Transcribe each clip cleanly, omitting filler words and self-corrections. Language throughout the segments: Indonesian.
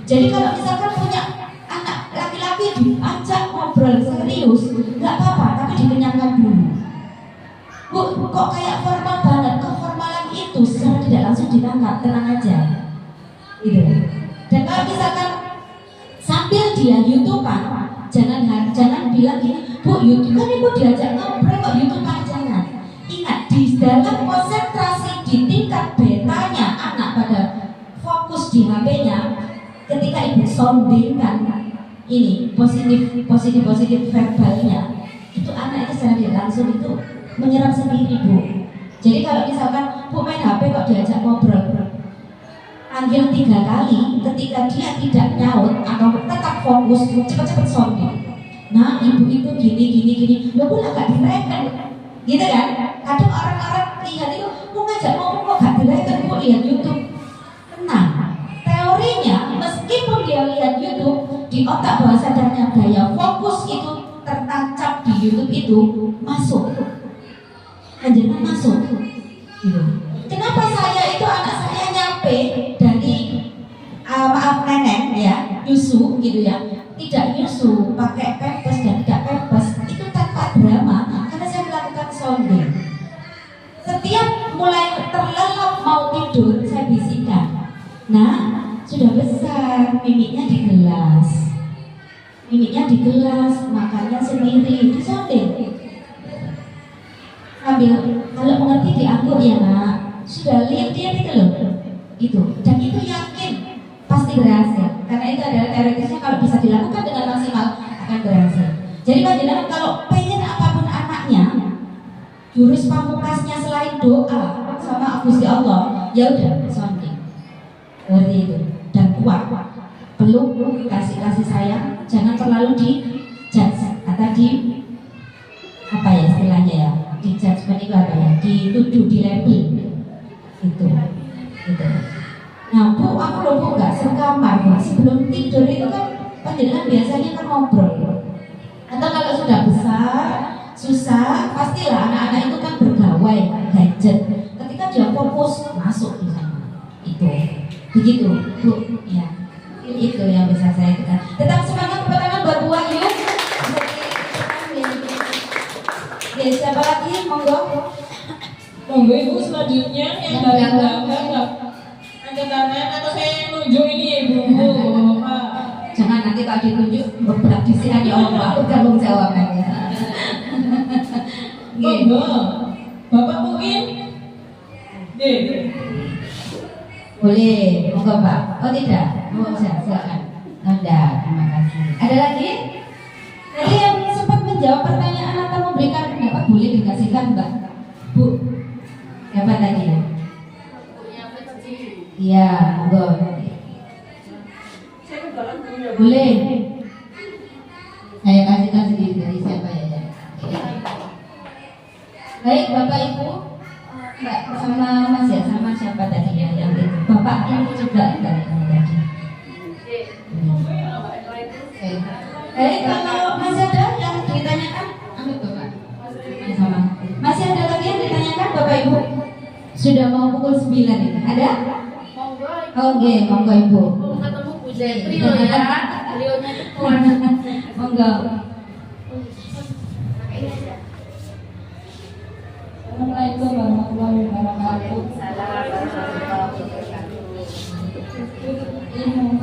Jadi kalau misalkan punya anak laki-laki diajak ngobrol serius, nggak apa-apa, tapi dikenyangkan dulu. Bu, kok kayak formal banget? Keformalan itu secara tidak langsung ditangkap, tenang aja. Gitu. Dan kalau misalkan sambil dia YouTubean, jangan bilang gini, Bu, YouTube kan ibu diajak ngobrol kok YouTubean, jangan. Ingat, di dalam konsentrasi di tingkat betanya anak pada fokus di HP-nya, ketika ibu soundingkan ini positif verbalnya, itu anak itu secara tidak langsung itu menyerap sendiri, Bu. Jadi kalau misalkan Bu main HP kok diajak ngobrol, panggil 3 kali, ketika dia tidak nyaut atau tetap fokus, cepat-cepat sounding. Nah, ibu itu gini, lo Bu gak direken, gitu kan? Kadang orang-orang lihat itu, mau ngajak ngomong kok gak direken, Bu lihat YouTube. Tenang, teorinya meskipun dia lihat YouTube, di otak bawah sadarnya daya fokus itu tertancap di YouTube itu masuk. Anjirnya masuk gitu. Kenapa saya itu anak saya nyampe dari maaf nenek ya, nyusu gitu ya, tidak nyusu, pakai pempes dan tidak pempes, itu tanpa drama karena saya melakukan sounding. Setiap mulai terlelap mau tidur saya bisikan, nah sudah besar, mimiknya di gelas, makannya sendiri, di sounding. Ambil, kalau mengerti dianggur ya nak, sudah lihat dia itu loh, gitu. Dan itu yakin pasti berhasil, karena itu adalah teoritisnya kalau bisa dilakukan dengan maksimal akan berhasil. Jadi panjenengan kalau pengen apapun anaknya, jurus pamungkasnya selain doa sama Gusti Allah, ya udah sounding, seperti itu dan kuat. Peluk, kasih sayang, jangan terlalu di judge atau di apa ya istilahnya ya, di judgment itu apa ya, dituduh, dilabel gitu. Nah Bu, aku loh Bu nggak sekamar Bu, sebelum tidur itu kan panjenengan biasanya kan ngobrol, atau kalau sudah besar susah pastilah anak-anak itu kan bergawai gadget, ketika dia fokus masuk di sana itu begitu Bu ya, itu yang bisa saya katakan. Tetap semangat, tepuk tangan buat Bu Wahyu. Ya, siapa lagi? Monggo Ibu selanjutnya yang belakang angkat tangan atau saya yang nunjuk ini ya Ibu. Jangan nanti kalau ditunjuk berberak di sini ya Allah, aku tanggung jawabnya. Monggo, Bapak mungkin? Boleh, monggo Pak. Oh tidak, mau silakan. Enggak, terima kasih. Ada lagi? Tadi yang sempat menjawab pertanyaan atau memberikan pendapat boleh dikasihkan Mbak Bu. Siapa tadi ya? Iya, monggo. Boleh. Saya kasihkan sendiri dari siapa ya? Baik Bapak Ibu, Mbak sama Mas ya, sama siapa tadi ya yang itu? Bapak ini juga tadi. Kalau masih ada yang ditanyakan, ambil Bapak. Sama. Masih ada lagi yang ditanyakan Bapak Ibu? Sudah mau pukul 9 ini. Ada? Oke, monggo Ibu. Ketemu Bu Zetri loh ya. Beliaunya itu kuat. Monggo. Assalamualaikum warahmatullahi wabarakatuh.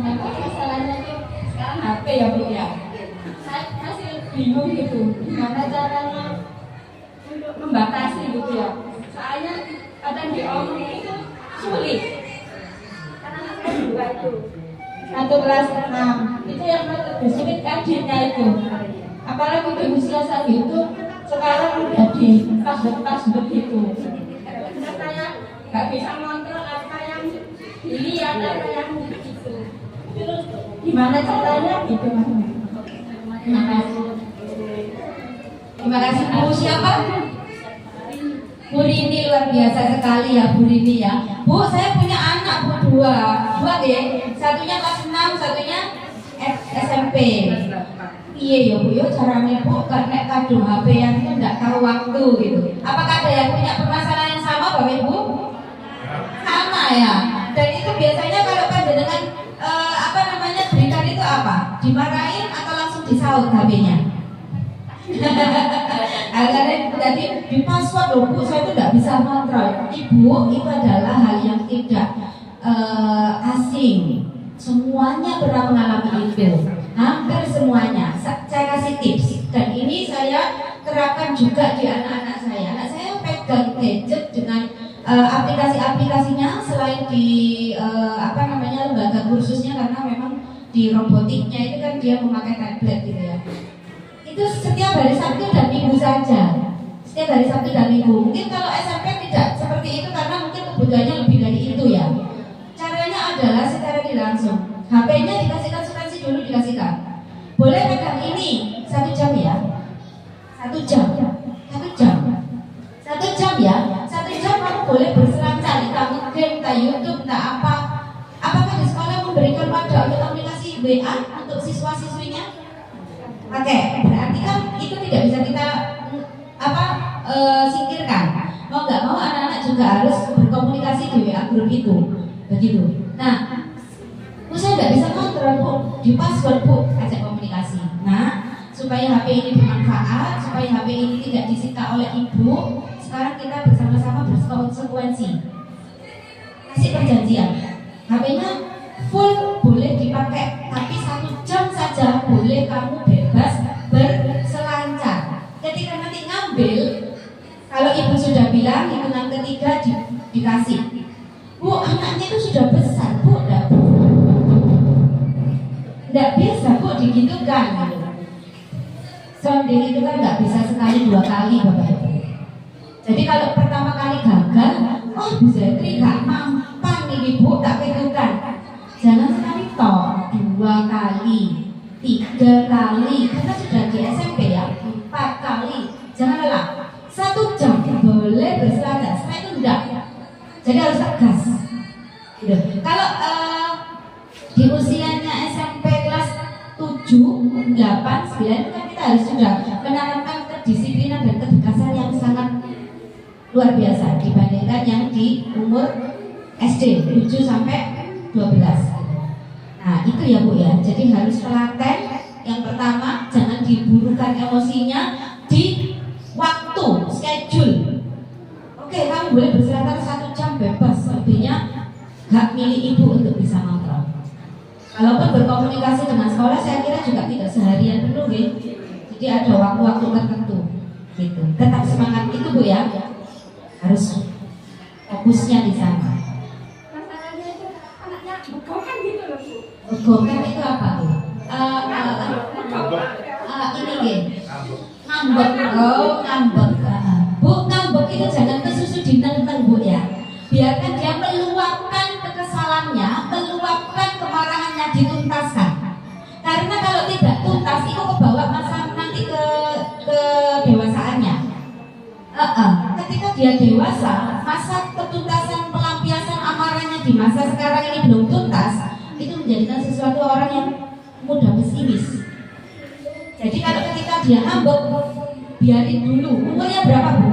Apa masalahnya tuh sekarang HP ya Bu ya? Saya masih bingung gitu, gimana caranya untuk membatasi gitu ya. Soalnya kadang diomongin itu sulit. Karena saya juga itu satu kelas 6 itu yang lebih sulit kajiannya itu. Apalagi di usia saat itu sekarang udah di tas begitu. Saya nggak bisa kontrol apa yang dilihat, apa yang itu. Terus gimana caranya gitu Mas? Terima kasih. Terima kasih Bu. Siapa? Bu Rini, luar biasa sekali ya Bu Rini ya. Bu, saya punya anak Bu, dua deh. Satunya kelas 6, satunya SMP. Iya ya Bu, ya caranya Bu karena kadung HP yang itu nggak tahu waktu gitu. Apakah ada yang punya permasalahan yang sama Bapak Ibu? Sama ya. Dan itu biasanya kalau panjenengan disaut HP-nya. Akhirnya tadi di password loh Bu, saya itu tidak bisa kontrol. Ibu, itu adalah hal yang tidak asing. Semuanya pernah mengalami itu, hampir semuanya. Saya kasih tips, dan ini saya terapkan juga di anak-anak saya. Anak saya pegang gadget dengan aplikasi-aplikasinya selain di lembaga kursusnya, karena memang di robotiknya itu kan dia memakai tablet gitu ya. Itu setiap hari Sabtu dan Minggu saja. Setiap hari Sabtu dan Minggu. Mungkin kalau SMP tidak seperti itu karena mungkin kebutuhannya lebih dari itu ya. Caranya adalah secara langsung. HP-nya dikasihkan asuransi dulu, dikasihkan. Boleh pegang ini 1 jam ya. 1 jam. 1 jam. 1 jam ya. 1 jam kamu boleh berselancar, entah game, entah YouTube, entah apa. Apakah di sekolah memberikan pada untuk aplikasi WA untuk siswa-siswinya? Oke, berarti kan itu tidak bisa kita singkirkan. Mau nggak mau anak-anak juga harus berkomunikasi di WA grup itu, begitu. Nah, Bu saya nggak bisa kontrol Bu, di password Bu, ajak komunikasi. Nah, supaya HP ini bermanfaat, supaya HP ini tidak disita oleh ibu, sekarang kita bersama-sama berkonsekuensi. Kasih perjanjian, HP-nya full boleh dipakai, tapi 1 jam saja boleh kamu bebas berselancar. Ketika nanti ngambil, kalau ibu sudah bilang hitungan ketiga dikasih. Bu, anaknya itu sudah besar Bu, tidak bisa Bu digitukan gitu. Sonding itu kan nggak bisa sekali 2 kali Bapak Ibu. Jadi kalau pertama kali gagal, oh Bu Zetri gak mampan ini Bu, tak pedukan. Jangan sekali toh, 2 kali, 3 kali. Kita sudah di SMP ya, 4 kali. Jangan lelah. 1 jam boleh berselancar, setelah itu enggak. Jadi harus tegas. Gitu. Kalau di usianya SMP kelas 7, 8, 9 itu kan kita harus sudah menanamkan kedisiplinan dan ketegasan yang sangat luar biasa dibandingkan yang di umur SD 7 sampai 12. Nah itu ya Bu ya, jadi harus telaten. Yang pertama, jangan diburukan emosinya di waktu, schedule. Oke, kamu boleh berselancar 1 jam bebas, selebihnya hak milik ibu untuk bisa ngontrol. Kalaupun berkomunikasi dengan sekolah, saya kira juga tidak seharian penuh ya. Jadi ada waktu-waktu tertentu gitu. Tetap semangat itu Bu ya, harus fokusnya di sana. Masalahnya itu anaknya begokan gitu loh Bu. Begokan itu apa Bu? Ini gini, ngambek. Oh ngambek. Bu, ngambek itu jangan kesusu dinenteng Bu ya. Biarkan dia meluapkan kekesalannya, meluapkan kemarahannya, dituntaskan. Karena kalau tidak tuntas itu kebawa masa nanti ke dewasaannya. Ketika dia dewasa, masa ketuntasan pelampiasan amarahnya di masa sekarang ini belum tuntas, itu menjadikan sesuatu orang yang mudah pesimis. Jadi kalau ketika dia ngambek, biarin dulu. Umurnya berapa Bu?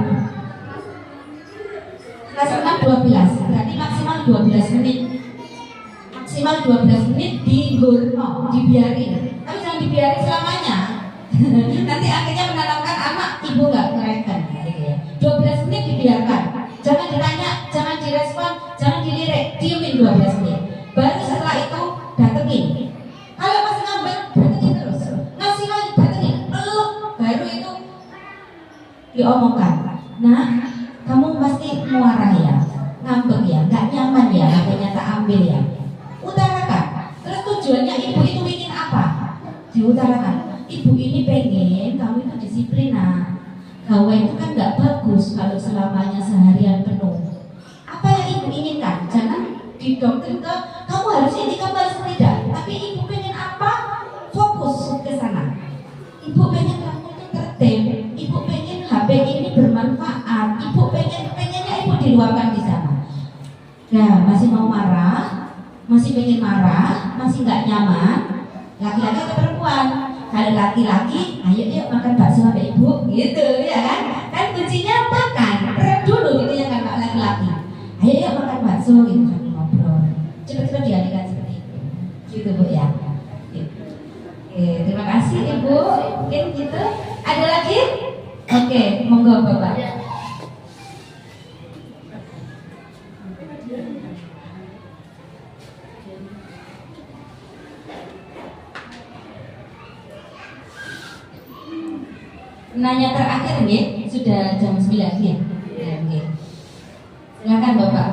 Kelas 6 12, berarti maksimal 12 menit. Maksimal 12 menit dibiarin. Tapi jangan dibiarin selamanya. Nanti akhirnya menanamkan anak ibu nggak ngereken. 12 menit dibiarkan. Jangan ditanya, jangan direspon, jangan dilirik, diemin 12 menit. Baru setelah itu datengin. Kalau masih ngambek, datengin terus. Ngasih lagi, datengin. Peluk, baru itu diomongkan. Nah, kamu pasti muarah ya, ngambek ya, nggak nyaman ya, makanya tak ambil ya. Utarakan. Terus tujuannya ibu itu ingin apa? Diutarakan. Ibu ini pengen kamu itu disiplin. Nah, gawe itu kan nggak bagus kalau selamanya seharian penuh. Apa yang ibu inginkan? Jangan didoktrin ke kamu harus ini, kamu harus tidak. Tapi ibu pengen apa? Fokus ke sana. Ibu pengen kamu itu tertib. Ibu pengen HP ini bermanfaat. Ibu pengennya ibu diluapkan di sana. Nah, masih mau marah, masih pengen marah, masih nggak nyaman. Laki-laki atau perempuan? Kalau laki-laki, ayo yuk makan bakso sama ibu, gitu ya kan? Kan kuncinya makan, rem dulu gitu ya kan laki-laki. Ayo yuk makan bakso gitu kan ngobrol. Cepat-cepat dialihkan seperti itu, gitu Bu ya. Gitu. Oke, Oke, terima kasih Ibu. Mungkin gitu. Ada lagi? Oke, monggo Bapak. Nanya terakhir nih, sudah jam 9 ya. Oke. Silakan Bapak.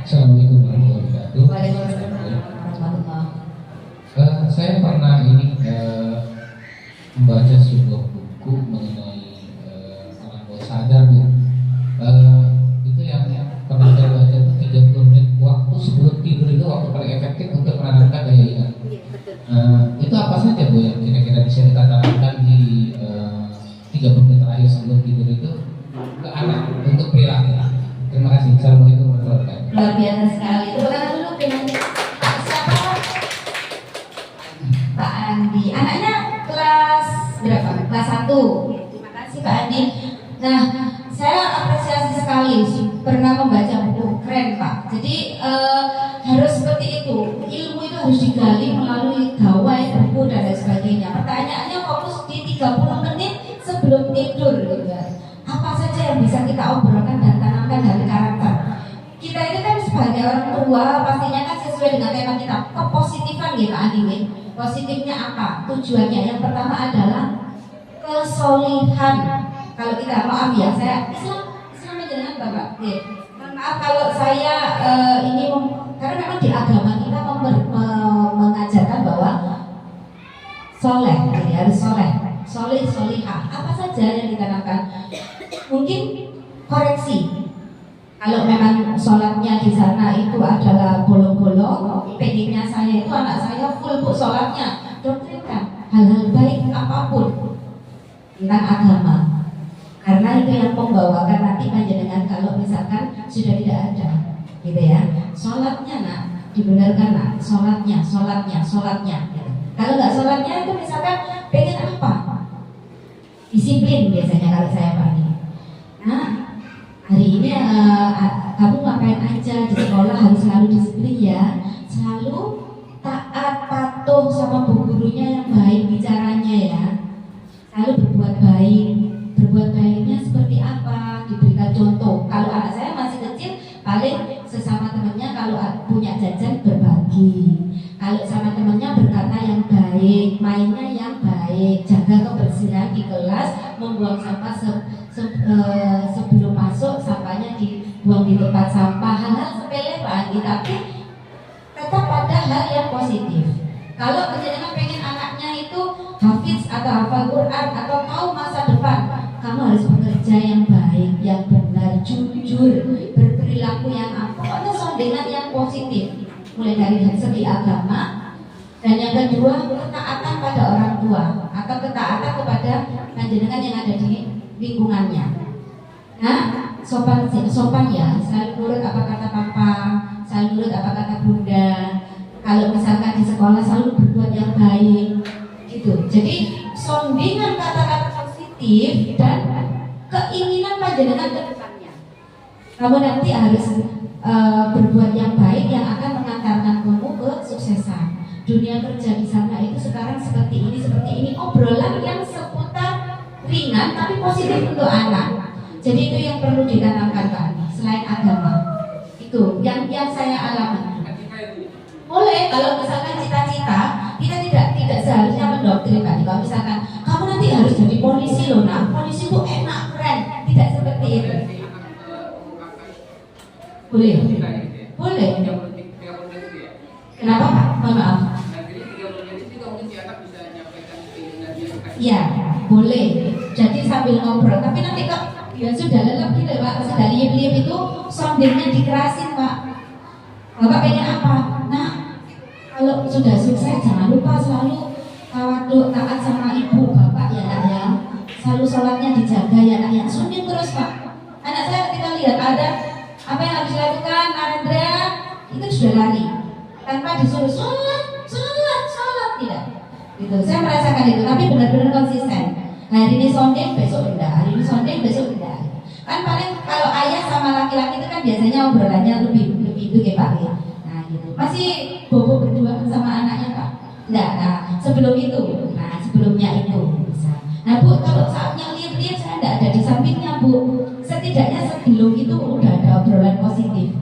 Assalamualaikum warahmatullahi wabarakatuh. Waalaikumsalam warahmatullahi. Saya pernah membaca sebuah buku mengenai alam bawah sadar, Bu. Itu yang pernah saya baca itu 30 menit waktu sebelum tidur itu waktu paling efektif untuk menanamkan daya ingat. Itu apa saja, Bu, yang kira-kira bisa kita tanamkan di 30 menit terakhir sebelum tidur itu ke anak untuk perilaku? Terima kasih. Assalamualaikum warahmatullahi wabarakatuh. Luar biasa sekali. Tepuk tangan dulu dengan Pak siapa? Pak Andi. Anaknya kelas berapa? Kelas 1. Terima kasih Pak Andi. Nah, saya apresiasi sekali pernah membaca buku, keren Pak. Jadi harus seperti itu. Ilmu itu harus digali melalui gawai, buku dan lain sebagainya. Pertanyaannya fokus di 30 menit sebelum tidur gitu kan. Apa saja yang bisa kita obrolkan dan tanamkan dari karakter. Kita ini kan sebagai orang tua pastinya kan sesuai dengan tema kita, kepositifan ya Pak Andi. Positifnya apa? Tujuannya yang pertama adalah kesolihan. Kalau kita maaf ya, saya Islam dengan Bapak. Maaf kalau saya karena memang di agama kita mengajarkan bahwa soleh, jadi harus soleh, solihah. Apa saja yang ditanamkan? Mungkin koreksi. Kalau memang sholatnya di sana itu adalah bolong-bolong, pengennya saya itu anak saya full bu sholatnya, doktrinkan hal-hal baik apapun tentang agama. Karena itu yang membawakan nanti panjenengan kalau misalkan sudah tidak ada, gitu ya. Sholatnya nak dibenarkan nak, sholatnya. Gitu. Kalau nggak sholatnya itu misalkan pengen apa? Disiplin biasanya kalau saya Pak. Nah, hari ini kamu ngapain aja di sekolah harus selalu disiplin ya, selalu taat patuh sama bu gurunya yang baik bicaranya ya, selalu berbuat baiknya seperti apa, diberikan contoh. Kalau anak saya masih kecil paling sesama temannya kalau punya jajan berbagi, kalau sama temannya berkata yang baik, mainnya yang baik, jaga kebersihan di kelas, membuang sampah sebelum masuk sampahnya dibuang di tempat sampah. Hal-hal sepele Pak Andi, tapi tetap pada hal yang positif. Kalau penjenengan pengen anaknya itu hafiz atau hafal Quran atau tahu masa depan, kamu harus bekerja yang baik, yang benar, jujur, berperilaku yang apa, pokoknya sondengan yang positif. Mulai dari segi agama, dan yang kedua ketaatan pada orang tua atau ketaatan kepada panjenengan yang ada di lingkungannya. Nah, sopan ya, selalu nurut apa kata papa, selalu nurut apa kata bunda. Kalau misalkan di sekolah selalu berbuat yang baik, gitu. Jadi sondingan kata-kata positif dan keinginan panjenengan ke depannya. Kamu nanti harus berbuat yang baik yang akan mengantarkan kamu ke suksesan. Dunia kerja di sana itu sekarang seperti ini, obrolan yang seputar ringan tapi positif untuk anak. Jadi itu yang perlu ditanamkan Pak, selain agama. Itu yang saya alami. Boleh kalau misalkan cita-cita kita tidak seharusnya mendoktrin Pak. Kalau misalkan kamu nanti harus jadi polisi loh, nah polisi itu enak keren, tidak seperti itu. Boleh. Kenapa Pak? Mohon maaf. Ya, boleh. Jadi sambil ngobrol. Tapi nanti kok ya sudah lelap gitu Pak, sudah liap-liap itu sondengnya dikerasin Pak. Bapak pengen apa? Nah, kalau sudah sukses jangan lupa selalu tawaduk, taat sama ibu bapak ya nak ya. Selalu sholatnya dijaga ya nak ya. Sunding terus Pak. Anak saya kita lihat ada apa yang harus dilakukan, Andrea itu sudah lari tanpa disuruh sholat tidak. Gitu. Saya merasakan itu, tapi benar-benar konsisten. Hari ini sondeng, besok enggak. Hari ini sondeng, besok enggak. Kan paling kalau ayah sama laki-laki itu kan biasanya obrolannya lebih itu ya Pak ya. Nah gitu. Masih bobo berdua sama anaknya Pak. Enggak, nah sebelum itu, nah sebelumnya itu bisa. Nah Bu, kalau saatnya lihat-lihat saya enggak ada di sampingnya Bu. Setidaknya sebelum itu udah ada obrolan positif.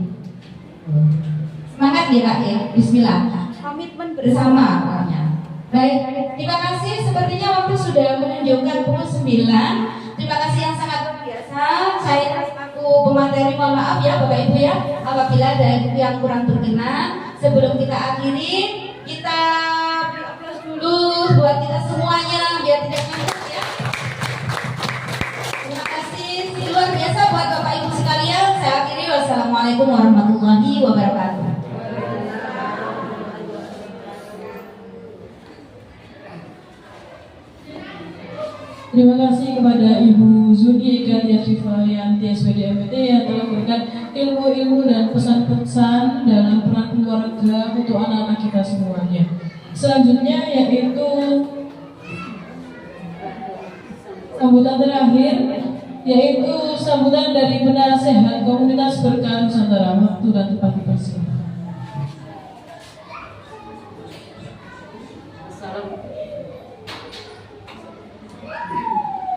Semangat ya Kak ya, Bismillah. Komitmen bersama pokoknya. Baik, terima kasih. Sepertinya waktu sudah menunjukkan pukul 9. Terima kasih yang sangat luar biasa. Saya aku pemateri, mohon maaf ya Bapak Ibu ya, apabila ada yang kurang berkenan. Sebelum kita akhiri, kita beri aplaus dulu buat kita semuanya biar tidak ngantuk ya. Terima kasih luar biasa buat Bapak Ibu sekalian. Saya akhiri, wassalamualaikum warahmatullahi wabarakatuh. Terima kasih kepada Ibu Zuni Eka Tiasifalianti SPD MPT yang telah memberikan ilmu-ilmu dan pesan-pesan dalam peran keluarga untuk anak-anak kita semuanya. Selanjutnya yaitu sambutan terakhir, yaitu sambutan dari penasehat komunitas berkah Nusantara. Waktu dan tempat dipersilakan.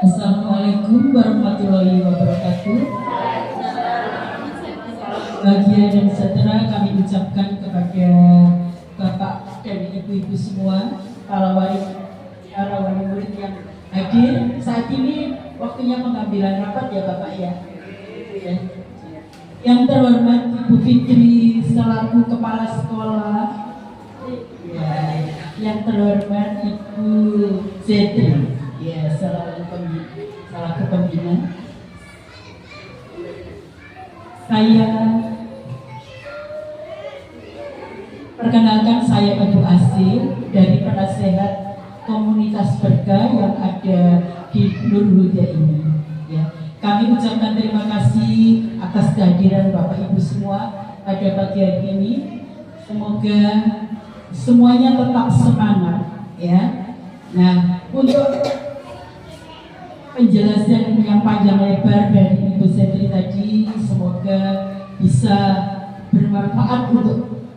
Assalamualaikum warahmatullahi wabarakatuh. Bahagia dan sejahtera kami ucapkan kepada Bapak dan Ibu-ibu semua, para wali murid yang hadir saat ini. Waktunya pengambilan rapat ya Bapak ya. Yang terhormat Ibu Fitri selaku Kepala Sekolah, yang terhormat Ibu Zetri selaku pembina. Saya perkenalkan, saya Ibu Asih dari penasehat komunitas berkah yang ada di Nur Huda ini. Ya, kami ucapkan terima kasih atas kehadiran Bapak Ibu semua pada pagi hari ini. Semoga semuanya tetap semangat ya. Nah, untuk penjelasan yang panjang lebar dari Ibu Zetri tadi, semoga bisa bermanfaat untuk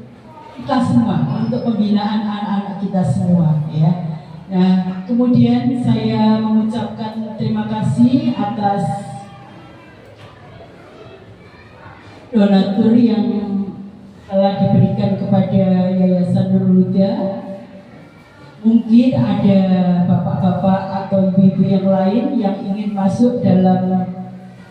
kita semua, untuk pembinaan anak-anak kita semua ya. Nah, kemudian saya mengucapkan terima kasih atas donatur yang telah diberikan kepada Yayasan Nur Huda. Mungkin ada bapak-bapak atau ibu-ibu yang lain yang ingin masuk dalam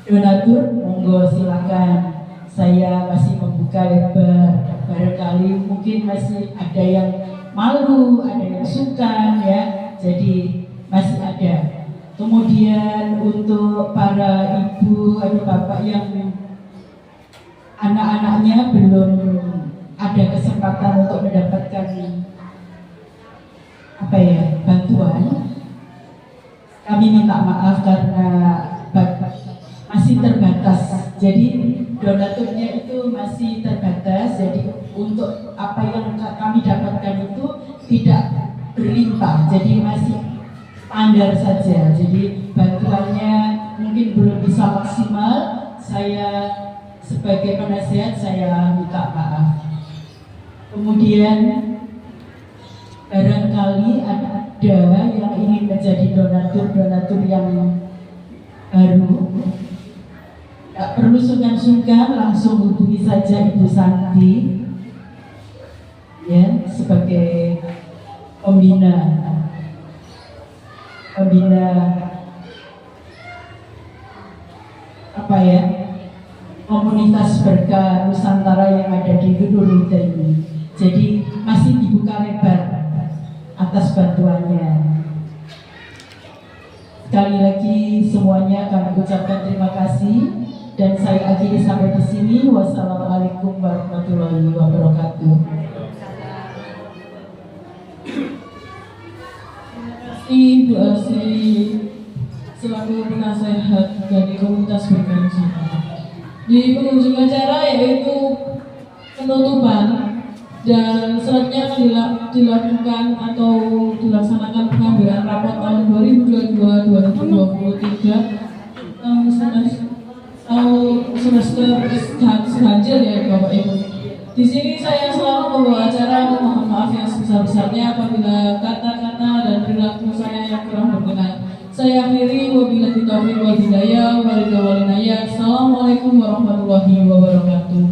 donatur, monggo silakan. Saya masih membuka lebar. Barangkali mungkin masih ada yang malu, ada yang sungkan ya. Jadi masih ada. Kemudian untuk para ibu atau bapak yang anak-anaknya belum ada kesempatan untuk mendapatkan bantuan, kami minta maaf karena masih terbatas. Jadi donaturnya itu masih terbatas. Jadi untuk apa yang kami dapatkan itu tidak berlimpah. Jadi masih standar saja. Jadi bantuannya mungkin belum bisa maksimal. Saya sebagai penasehat saya minta maaf. Kemudian barangkali ada yang ingin menjadi donatur yang baru, tidak perlu sungkan-sungkan, langsung hubungi saja Ibu Santi ya, sebagai pembina komunitas berkah Nusantara yang ada di Nur Huda ini. Jadi masih dibuka lebar atas bantuannya. Sekali lagi semuanya kami ucapkan terima kasih dan saya akhiri sampai di sini. Wassalamualaikum warahmatullahi wabarakatuh. Ibu Asih selaku penasehat dari komunitas berkah Nusantara. Di penghujung acara yaitu penutupan dan selanjutnya akan dilakukan atau dilaksanakan pengambilan rapat tahun 2022-2023 semester seganjil ya Bapak Ibu. Di sini saya selalu membawa acara, mohon maaf yang sebesar-besarnya apabila kata-kata dan perilaku saya yang kurang berkenan. Saya akhiri, wabillahi taufiq wal hidayah, Assalamualaikum warahmatullahi wabarakatuh.